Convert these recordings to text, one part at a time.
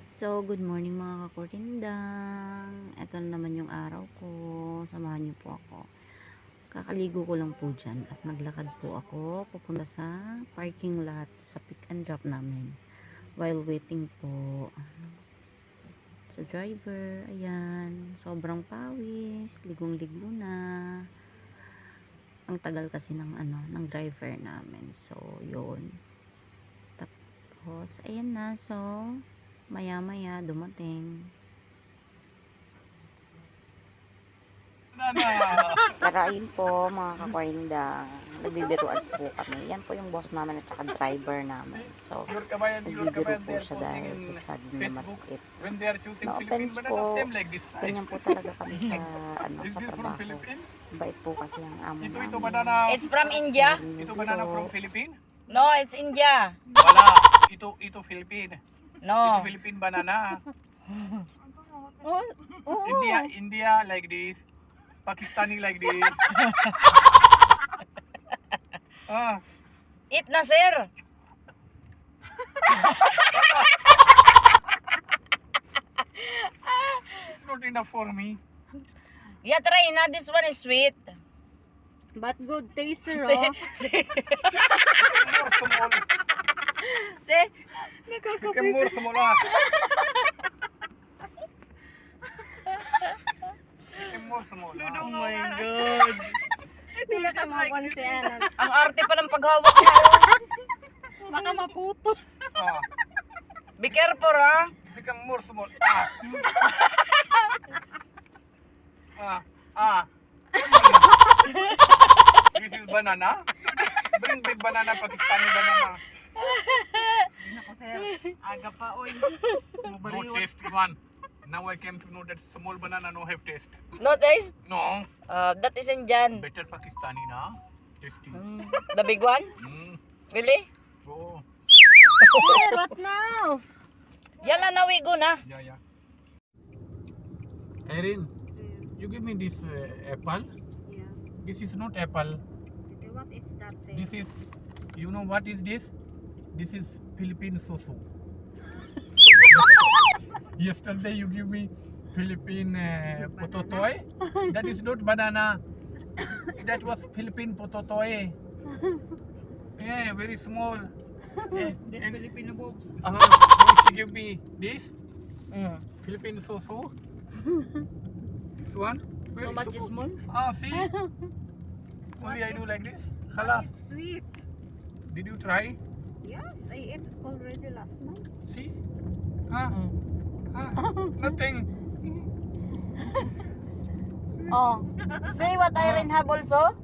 So, good morning mga kakurindang. Ito na naman yung araw ko. Samahan niyo po ako. Kakaligo ko lang po dyan at naglakad po ako papunta sa parking lot sa pick and drop namin. While waiting po sa driver, ayan, sobrang pawis, ligong-ligo na. Ang tagal kasi ng driver namin. So, yun. Tapos, ayan na. So, maya-maya dumating. Pero ayun po mga kakwarinda, nagbibiruan po kami. Yan po yung boss namin at saka driver namin. So, nagbibiro po siya dahil sa saging na maliit. No offense po, ganyan po talaga kami sa trabaho. Bait po kasi ang amo namin. It's from India? Ito banana from Philippines? No, it's India. Wala. Ito Philippine. No. Ito Philippine banana. Oh. India like this. Pakistani like this. Eat na, sir. It's not enough for me. Yeah, try na. This one is sweet. But good taster, See? More small. See? Become more small. Become more small. Oh my God. Hindi na ka makonsiyanan. Ang arte pa ng paghawak niya. Baka maputo. Be careful, ha? Become more small. This is banana. Bring big banana, Pakistani banana. Ako, sir. Aga pa, oy. No taste one. Now I came to know that small banana no have taste. No taste? No. That is Indian. Better Pakistani na. Tasty. The big one? Really? Oh. Sir, what now? Yala na, we go na. Yeah. Erin, you give me this apple. Yeah. This is not apple. What is that, sir? This is, you know what is this? This is Philippine soso. Yesterday you give me Philippine pototoy. That is not banana. That was Philippine pototoy. Yeah, very small. And Filipino box. She give me this Philippine soso. This one. How much is small? See? Only I do like this. Halas. It's sweet. Did you try? Yes, I ate it already last night. See? Nothing. Oh. See what Irene have also?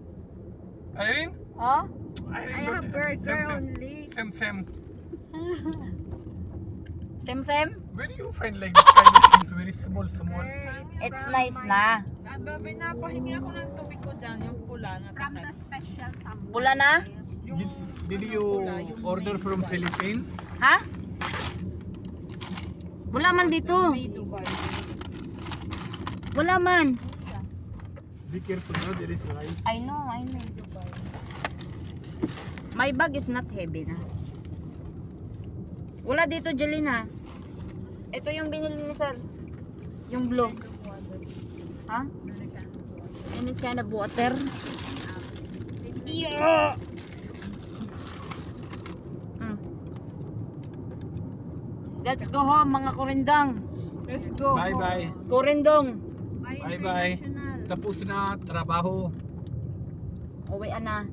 Irene? Huh? I have burger only. Same. Same? Where do you find like this kind of things? Very small. It's nice na. Pinapahingi ako ng tubig ko dyan, yung pula na From the special sample. Pula na? Did you order from Philippines? Ha? Wala man dito. Dubai. Wala man. Be careful now, there is rice. I know. My bag is not heavy na. Wala dito, Jelena. Ito yung binili ni sir. Yung blue. Ha? Any kind of water? Yeah! Let's go home, mga kurindang. Let's go. Bye. Kurindong. Bye. Tapos na trabaho. Uwi na.